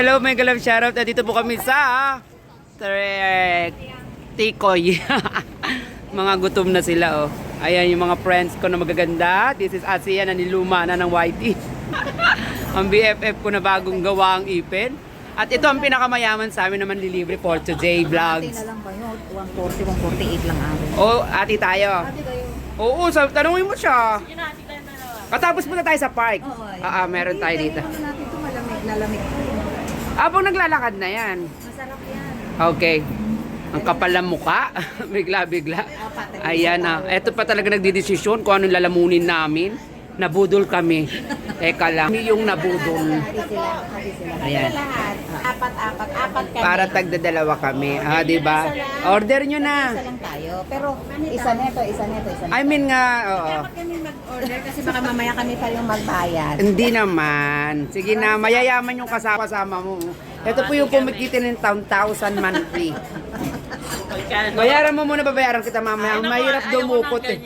Hello, may galap shoutout. Dito po kami sa Tikoy. Mga gutom na sila, oh. Ayan yung mga friends ko na magaganda. This is Asia na niluma na ng YT. Ang BFF ko na bagong gawa ang ipin. At ito ang pinakamayaman sa amin naman delivery for today vlogs. Ate na lang kayo, 140, 148 lang amin. Oh, ati tayo. Ate kayo. Oo, tanungin mo siya. Sige na, ate tayo dalawa. Katapos punta tayo sa park. Oo, Meron tayo dito. Ano natin ito, malamig, lalamig po. Abang naglalakad na yan. Masarap yan. Okay. Ang kapal ng mukha. Bigla-bigla. Apat. Ayan na. Ito pa talaga nagdidesisyon kung anong lalamunin namin. Nabudol kami. Teka lang. Yung nabudol. Hati sila. Ayan. Lahat. Apat kami. Para tagdadalawa kami. Ah, di ba? Order nyo na. Isa lang tayo. Pero isa neto. I mean nga, oo. Dapat kami mag-order kasi baka mamaya kami pa yung magbayad. Hindi naman. Sige na, mayayaman yung kasama mo. Ito po yung kumikita ng 1,000 monthly. Bayaran mo muna, babayaran kita mamaya. Ang mahirap dumukot eh.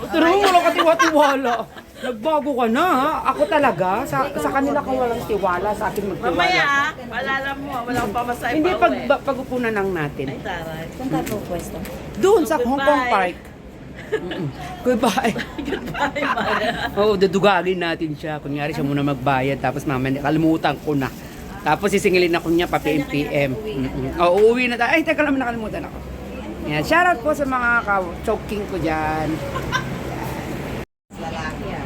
Pero wala ka tiwa-tiwala. Nagbago ka na ha. Ako talaga. Sa kanila ka walang tiwala. Sa akin magtiwala. Mamaya, palala mo, wala akong pamasahe Hindi, pa uwi. pag-upunan lang natin. Ay, taray. Saan ka po pwesto? Doon sa Hong Kong Goodbye. Park. Goodbye. Goodbye, Mara. Oo, dudugagin natin siya. Kunyari siya muna magbayad. Tapos mamaya, kalimutan ko na. Tapos sisingilin ako niya pa PM. Oo, uuwi na tayo. Ay, teka lang, nakalimutan ako. Yan. Shoutout po sa mga choking ko dyan. Lalaki yan.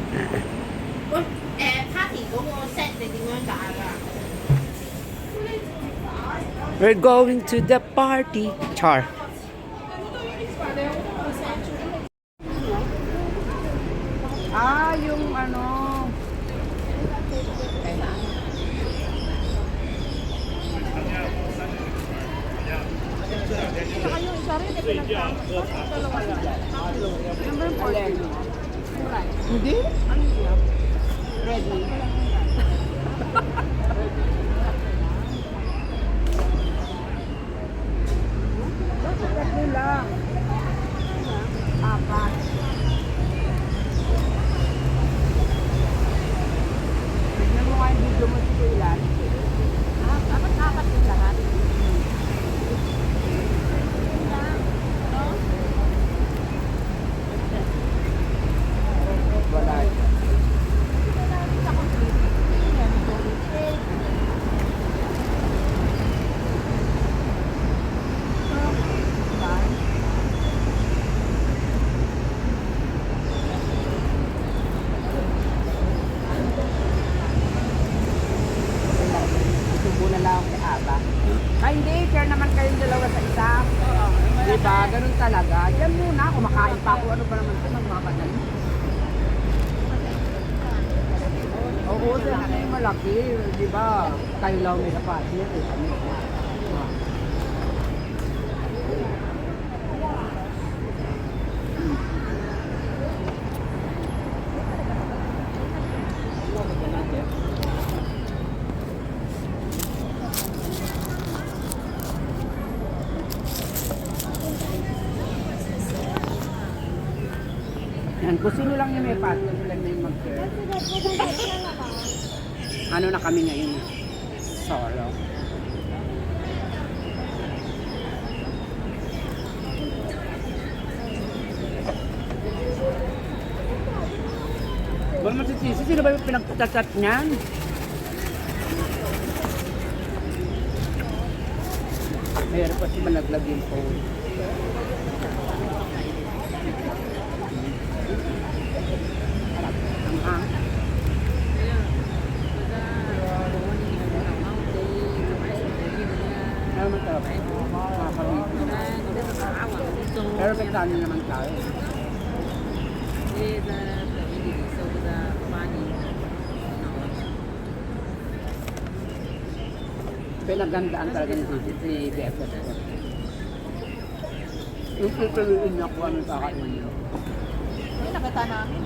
We're going to the party. Char. Yung ano. Hindi? Ready? Tatlo lang. Apat. Tignan mo nga yung video mo dito ilan. Apat yung lahat. Wala. Subo na lang ako kay Aba. Ay hindi, share naman kayong dalawa sa isa. Diba? Ganun talaga. Diyan muna, kumakain pa ako. Ano pa naman ito, magmamadali. Oo, sila yung malaki. Diba? Tayo lang may kapatid. Kami. Yan, kung sino lang yung may pato, sila na yung mag-share. Ano na kami ngayon? Solo. Wala mo si Tisi, sino ba yung pinagtatat niyan? Mayroon pa si malaglag yung phone. Pero may kanin naman tayo. Pinagandaan talaga si BFF ko. Yung pipiliin niya kung anong kakainin niyo. Hindi, nakita namin.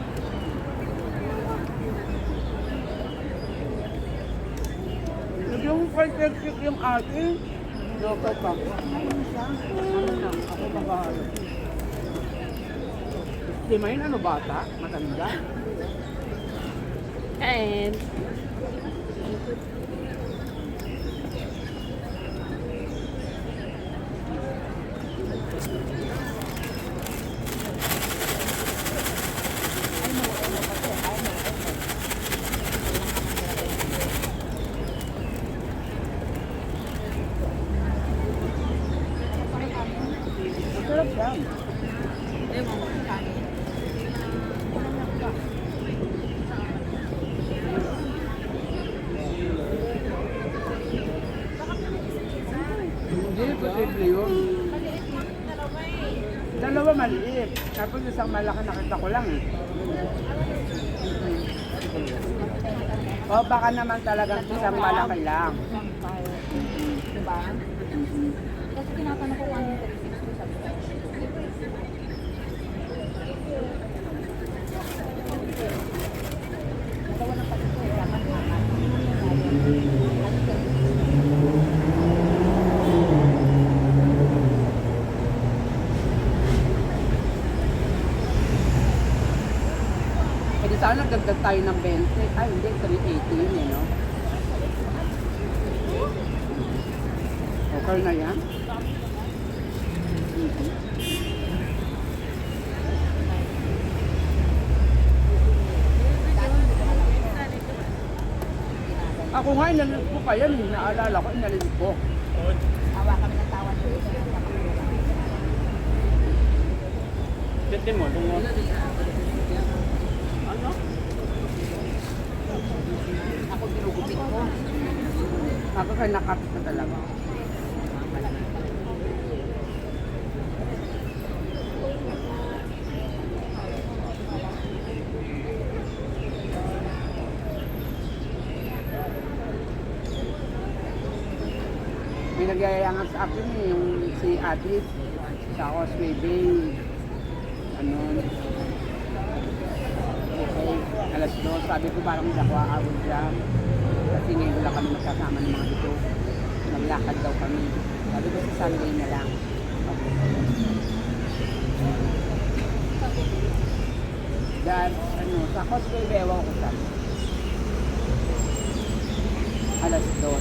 Yung fried egg yung atin. Loko pa. Ayun siya. Ano na, ako babahala. Si Main, ano bata? Matanda? And Masarap yan. Hindi, posible yun. Dalawa maliit. Tapos isang malaki nakita ko lang eh. O baka naman talagang isang malaki lang. Diba? Kasi tinatanong ko kung ano yung 360 sabi ko. Dalawa ng palito, dapat naman. Pwede sana nagdagdag tayo ng 20. Ay, hindi. 380 yun eh, no? Okay na yan? Ako nga, inalis ko pa yan. Naalala ko, inalis ko. Tawa kami ng tawa ko. Tete mo, tungo. Ano? Ako ginugupit ko. Ako kaya nakapit na talaga. May nagyayangan sa akin eh, yung si Adit sa Causeway Bay. Ano? Okay, alas 2. Sabi ko parang hindi ako aawag dyan. Kasi ngayon lang kami magkasama ng mga ito. Naglakad daw kami. Sabi ko sa Sunday na lang. Okay. Dahil, ano, sa Causeway Bay, ewan ko saan. Alas 2.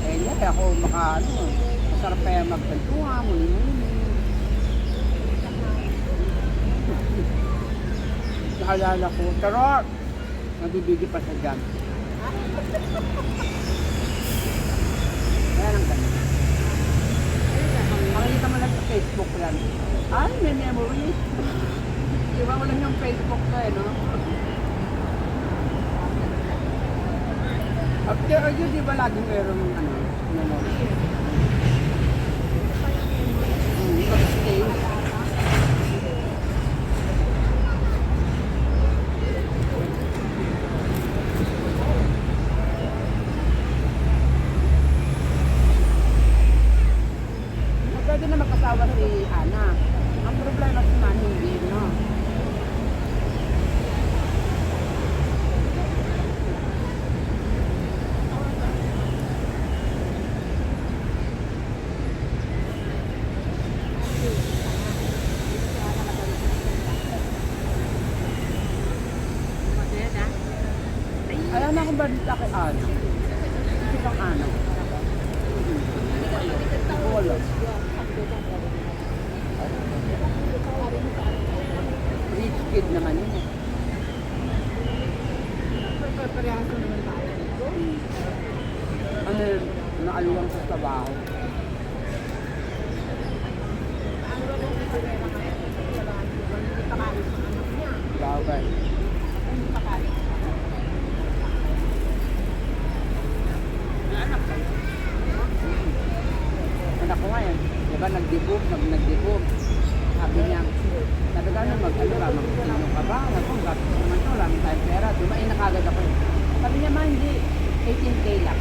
Eh, hindi ako masarap kaya magkantuha, muli-muli. Naalala ko, charot! Nabibigi pa sa dyan. Kaya lang ganun. Makikita mo lang sa Facebook lang. Ay, may memories. Iba mo lang yung Facebook ko eh, no? After yun, di ba laging meron ano? Stay. Pwede na magkasawa si Ana. Ang problema si Man, hindi, no? Alam na kung balita kay Ana. Hindi kang Ana. Wala. Rich kid naman yun eh. Parehas naman tayo. Ano yun? Nakaluwang sa trabaho. Bagay. Anak ko nga yan. Diba nagdibog, nagdibog. Sabi niya, sabi ka mag-ano ka, mag-sino ka ba? Ako, gastos naman to, wala naman tayong pera. Dumain na kagad ako. Sabi niya, ma, hindi, 18K lang.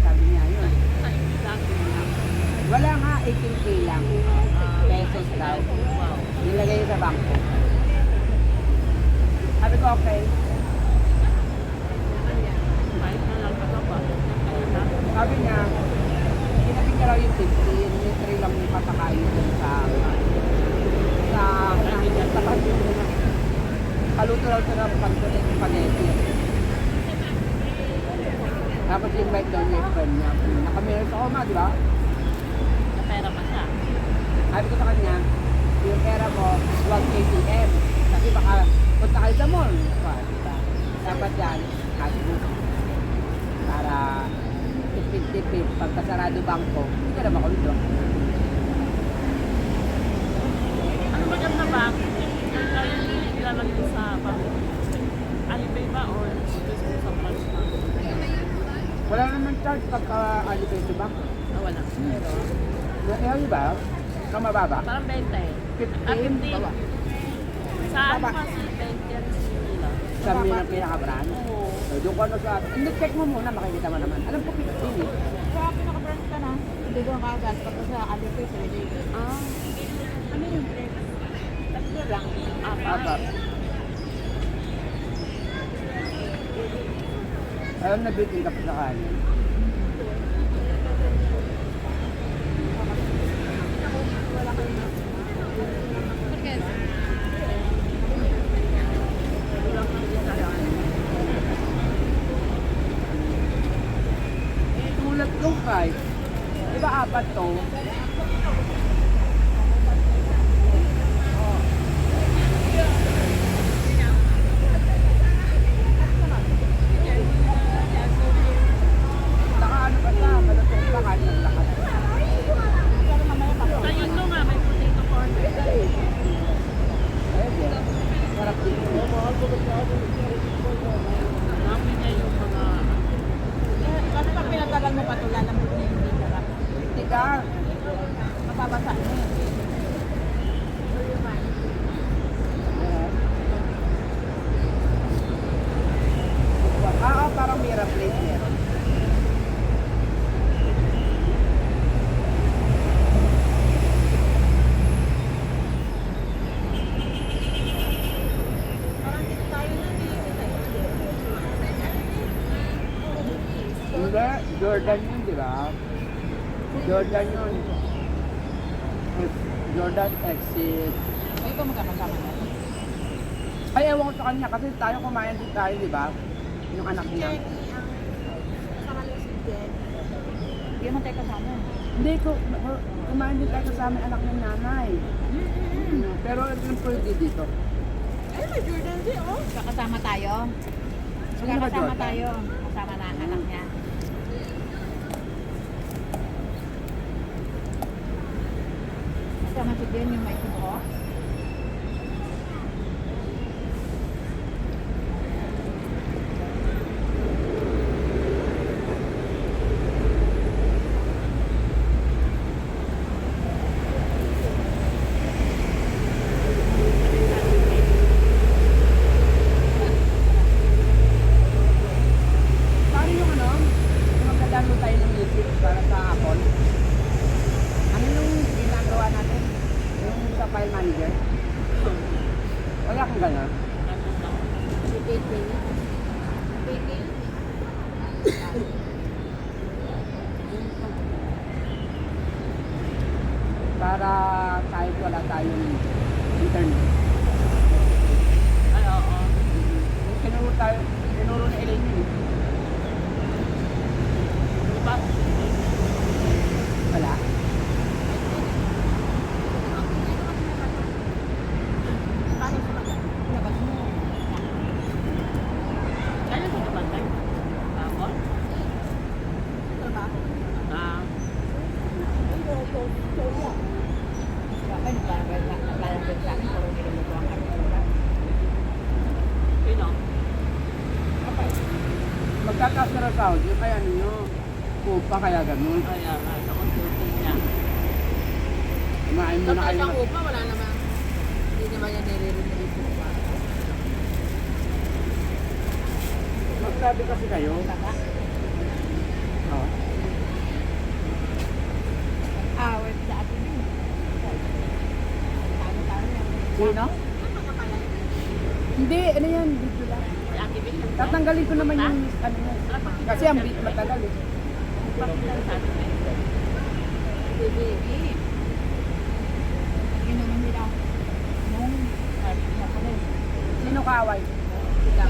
Sabi niya, yun. Wala nga, 18K lang. Pesos daw. Nilagay sa bangko. Sabi ko, okay. Sabi niya, sinabi niya raw yung 15, litre lang yung patakayin dun sa kaluto raw sa kanto ng spaghetti. Tapos invite daw niya yung friend niya. Nakameron sa Oma, di ba? pera pa siya. Sabi ko sa kanya, yung pera mo, huwag ATM. Kasi baka punta kayo sa mall. Diba? Dapat yan, cash book. Para tipid-tipid. Pagkasarado bangko, hindi ka na makontrol. Ano maganda ba? Kaya nilalagay sa Alipay ba or gusto sa branch na? Wala naman charge pagka Alipay sa bangko. Ah, wala. Eh, ba? Kung mababa? Parang 20. 15. Bawa. Sa ano kasi 20 yan sa nila. Sa pinaka-brand. Oo. So, doon ko ano sa... Hindi, check mo muna, makikita mo naman. Alam ko, 15 eh. Sa pinaka-branch ka na, hindi ko kagad. Tapos sa Alipay, sa Alipay. Ah. Ano yung tatlo lang. Apa. Alam na bitin ka pa sa kanin. Tulad ko kay. Diba apat to? Saka ano pa siya, malutong pa kahit naglakas. Sa Indo nga, may potato corner. Pwede. Sarap din. Namin niya yung mga... Kasi pag pinatagal mo pa ito, lalambot na yung sarap. Hindi ka. Mababasa na yun. Parang may replace meron. Hindi, Jordan yun, di ba? Jordan yun. Jordan Exit. Ay, ito magkakasama na. Ay, ewan ko sa kanya kasi tayo kumain din tayo, di ba? Yung anak niya. Hindi naman tayo kasama. Hindi ko, kumain din tayo kasama yung anak ng nanay. Pero yung pwede dito. Ay, may Jordan din, oh. Kakasama tayo. Sino ba Kakasama Jordan? tayo. Kasama na ang anak niya. Kasama si Jen yung may kubo. Paano yung ano? Yung magdadalo tayo ng music para sa Apple? Ano yung ginagawa natin? Yung sa file manager? Wala kang gano'n? Si Baby. Baby. Para kahit wala tayong internet. Ay, oo. Tinuro na Elaine yun eh. Diba? Wala. Paano sa labas mo? Kaya sa kabantay? Tapos? Trabaho. Ah. Bakit naglalang din sa akin, puro ginagawa ang kartura. Sino? Magtataas na sound, yung kaya ninyo. Pupa kaya ganun. Kaya nga, sa consulting niya. Kumain mo na kayo. upa, wala naman. Hindi naman yan nire-release yung upa. Magsabi kasi kayo. Saka, Oh. awit sa atin yun. Talo-talo yan. Sino? Hindi, ano yan, video lang. Si Ate Vic. Tatanggalin ko naman yung ano yan. Kasi ang beat matagal eh. Pakilala sa atin. Baby. Inuman nila. Nung sabi niya pala eh. Sino kaaway? Sila.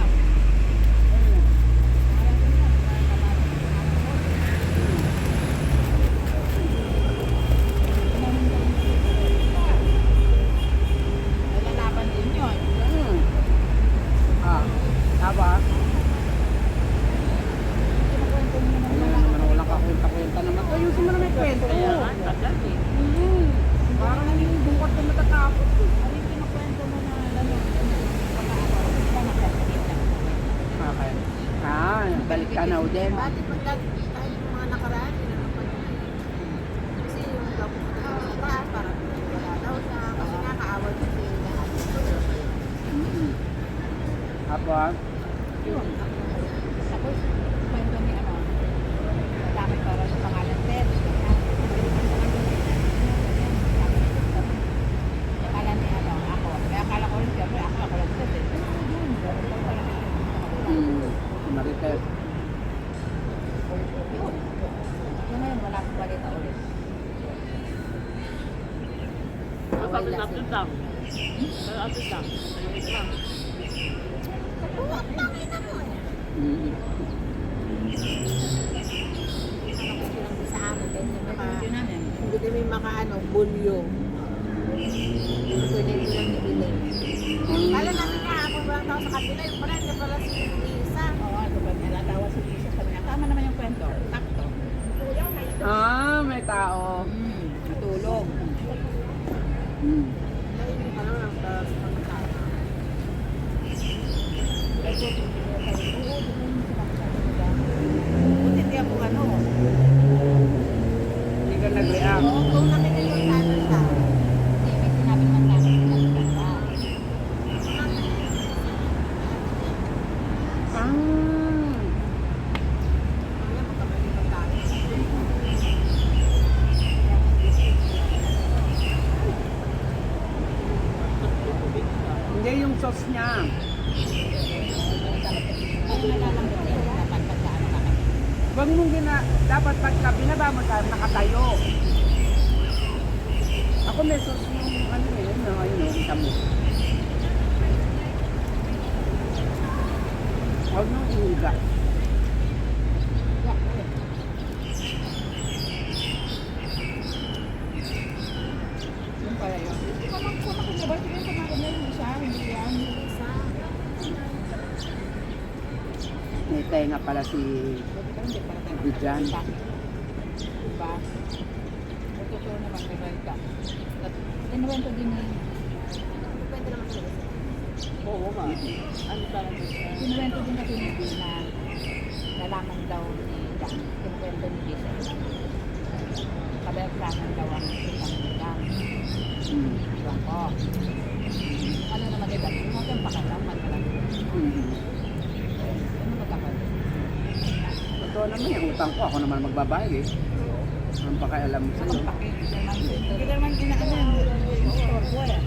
din. Bakit kahit yung mga nakaraan, yun pa naman. Kasi yung daw pumunta sa taas, parang wala daw siya. Kasi nga kaawal siya sa lahat. Apo, Yun. Tapos, kwento ni ano, dami para sa pangalan Ted. Akala ni ano, ako. Kaya akala ko rin siyempre, ako lang Ted. Marites. Yun. Yun ngayon, wala akong balita ulit. Kapatid lang. Pero apit lang. Ayun lang. Ang tangin na mo eh. Sa amin, hindi kami makaano, bulyo. Pwede ko lang ibili. Kala namin kahapon walang tao sa kapila, yung pala, hindi pala si Lisa. Oo, ito ba, nalatawa si Lisa. Sabi niya, tama naman yung kwento. Takto. May tao. Natulog. Ay, hindi pa naman ang pagkakatawa. Buti di ako ano. Hindi ka nag-react. Oo, kung nakita yung channel ka. Hindi, may sinabi man lang na pinagkata. Mamaya magkabalikan tayo. Hindi yung sauce niya. Ano nalalambot yan? Dapat pagkaan ka kami. Huwag mong dapat pagka binaba mo tayo, nakatayo. Ako may sauce yung ano eh, yun na, ayun, kita mo. Huwag nang iuga. Yung pala yun. Kung makikibar, sige yung kumakin na yung isa. Hindi yan. Isa. May tenga pala si Buti ka, hindi pala tayo. Bijan. Diba? Totoo naman may renta. At inuwento din ni... Kwento naman sa isa. Oo nga. Ano talaga siya? Kinuwento din kasi ni Bill na nalaman daw ni Jack. Kinuwento ni Bill. Kaberklanan daw ang isang Jack. Diba ko? Ano naman ito? Huwag kang pakalaman talaga. Ano magkakaroon? Totoo naman yung utang ko, ako naman magbabayad eh. Ang pakialam mo sa'yo. Hindi ka naman ginaano yung store ko eh.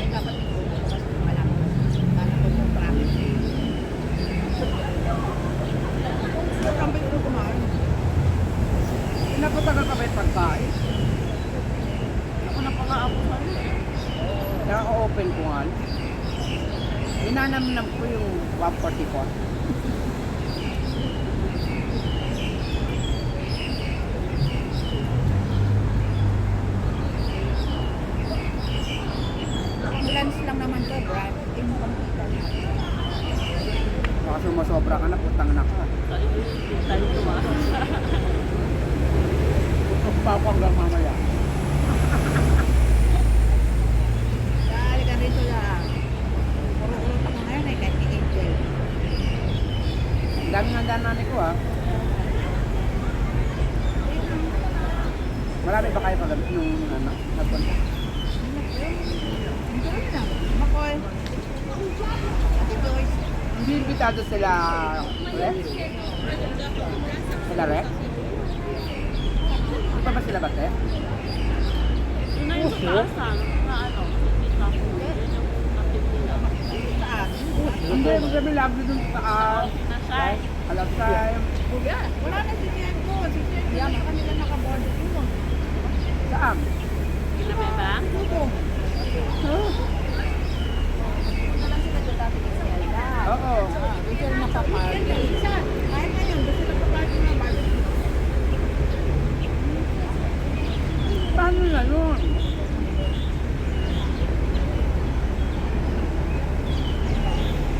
Dapat ito mas malaman. Paano ko yung promise? Kambay ko kumain. Napatagal ka ba yung pagkain? Ako na pang-aabuhan eh. Kaya open ko nga. Inanamnam ko yung 144. Lunch lang naman to, Brad. Hindi mo kami kita na. Baka sumasobra ka na, putang na ka. Sa hindi tayo tumakas. Putok pa ako hanggang mamaya. Dahil ka rito lang. Puro-urot ako ngayon eh, kahit ni Angel. Ang dami ng danani ko ha. Marami ba kayo pag nung ano, nagpunta? Ang sarap na. Makoy. Ate Joyce. Hindi imbitado sila Rex? Sila Rex? Di pa ba sila bate? Yun na yung sa taasan na ano, kita ko. Yun yung nakit nila. Saan? Hindi, magsabi lang dun sa taas. Nasay. Alagsay. Wala na si Diego. Si Diego. Yan, kami lang nakaboard ko. Saan? Ginabi ba? Tuto. Punta lang sila doon dati kasi Elda. Oo. Doon sila napaparty. Kahit ngayon, doon sila napaparty na barbecue. Paano na yun?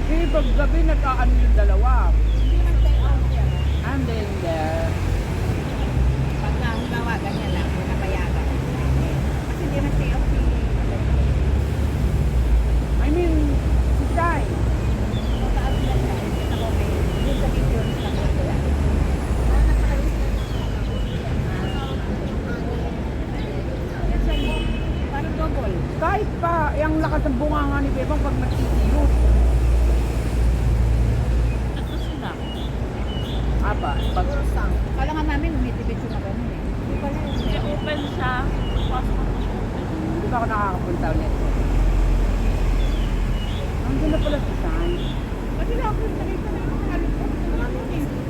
Eh, pag gabi nagkaan yung dalawa. Hindi man tayo out yan. And then there. Pagka halimbawa, ganyan lang, napayagan. Kasi hindi man stay out si lakas ng bunganga ni Bebang pag nagtitiyot. Ito sila. Aba, pag Sang. Kala nga namin umitibit yung mga ganun eh. Hindi pala yun. Kasi open siya. Pasok ako sa open. hindi pa ako nakakapunta ulit. Nandun na pala si San. Kasi ako nakita na yung halos ko.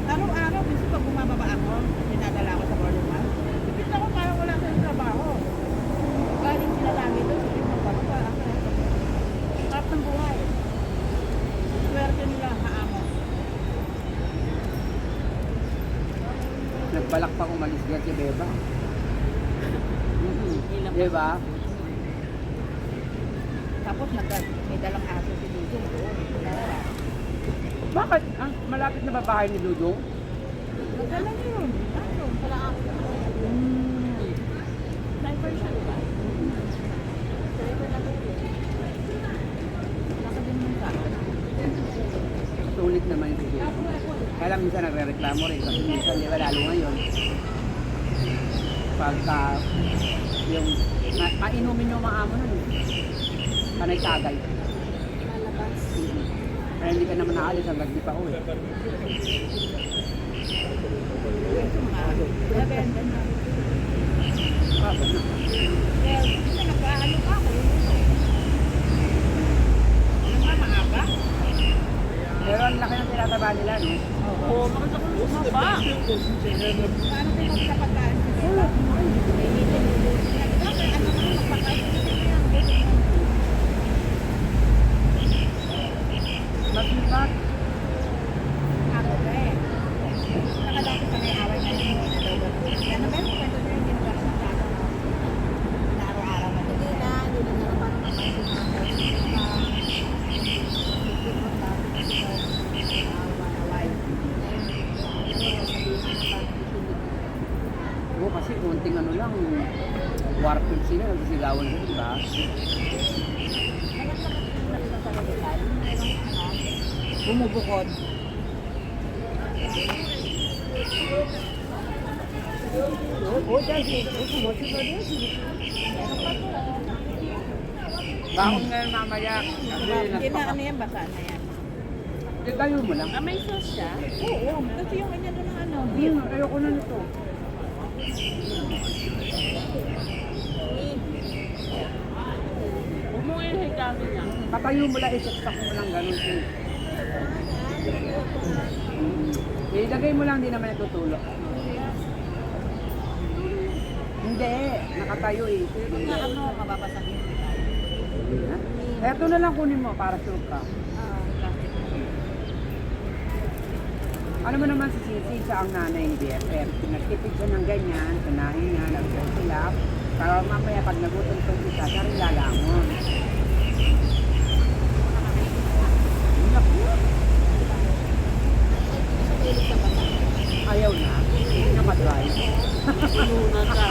Araw-araw, minsan pag bumababa ako, dinadala ako sa boarding house. Tipid ako parang wala sa trabaho. Galing sila lagi doon, sabi mo, parang parang sarap ng buhay. Swerte nila, maamo. Nagbalak pa umalis yan si Beba. Diba? Tapos may dalang aso si Dudong doon. Bakit? Ah, malapit na ba bahay ni Dudong? Nagdala niya yun. Aso, pala aso. Sniper siya, diba? Naka din yung sa Sulit naman yung Dudong. Kaya lang minsan nagre-reklamo rin kasi minsan di ba lalo ngayon. Pagka yung mainumin yung mga amo nun. Panay tagay. lalabas. Kaya hindi ka naman naalis hanggang di pa uwi. Yung mga aso. Nabenda na. Baba na. Kaya, minsan nagkaano pa ako. Ano nga, maaga? Pero ang laki ng tinataba nila, no? Oo, makita ko yung bumaba. Paano kayo magkapagkaan sa sila? May meeting yung doon. Ano naman, magpakain sa sila. Mag-ibat. Ako ba eh. Nakadati sa may away na yun. Ano ba yung kwento na yung ginagawa sa tao? Na araw-araw madali na, hindi na naman parang mapansin na ako. Oo, kasi konting ano lang, warped sila, nagsisigawan sila, diba? Bumubukod. Bakong ngayon mamaya, kasi Hindi na ano yan, basa na yan. tayo mo lang. Ah, may sauce siya? Oo, kasi yung kanya doon ng ano. Ayoko na nito. Huwag mo ngayon higawin niya. Patayo mo lang, isaksak mo lang, ganun siya. Ilagay mo lang, hindi naman natutulog. Hindi, nakatayo eh. Na ano, mababasa niyo. Ha? Eto na lang kunin mo para sure ka. Plastic. Ano mo naman si Sisi sa ang nanay ng BFF? Nagtipid siya ng ganyan, sanahin niya, nag-silap. Para mamaya pag nagutom tong isa, siya rin lalamon. Ayaw na. Hindi na madrive. Luna ka.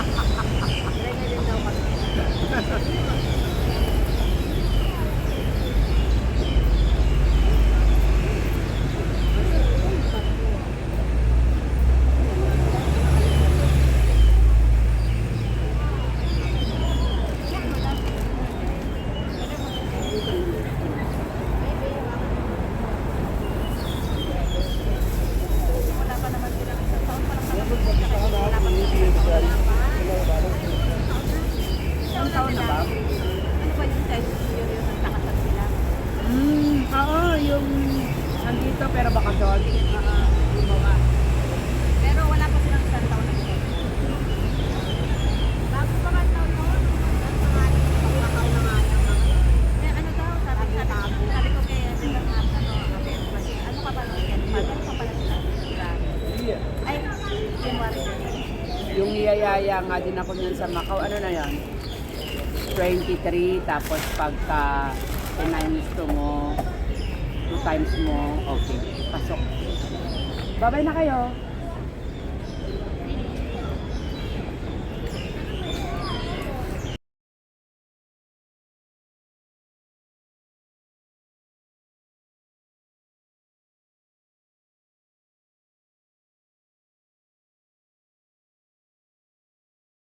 Wala pa naman silang isang taon pa lang naman. Wala pa Isang taon na ba? Ano ba yung size yung nagtakasal sila? Oo, yung nandito pero bakasyon. Gumawa. Pero wala pa silang isang taon na ito. Bago pa man taon noon. Pagkakaw na nga lang. Eh ano daw, sabi ko kaya sila nga kasi ano ka ba yan? Ano ka pala sila? Ay, January. Yung niyayaya nga din ako niyan sa Macau, ano na yan? 23, tapos pagka times mo, 2 times mo, okay, pasok. Babay na kayo.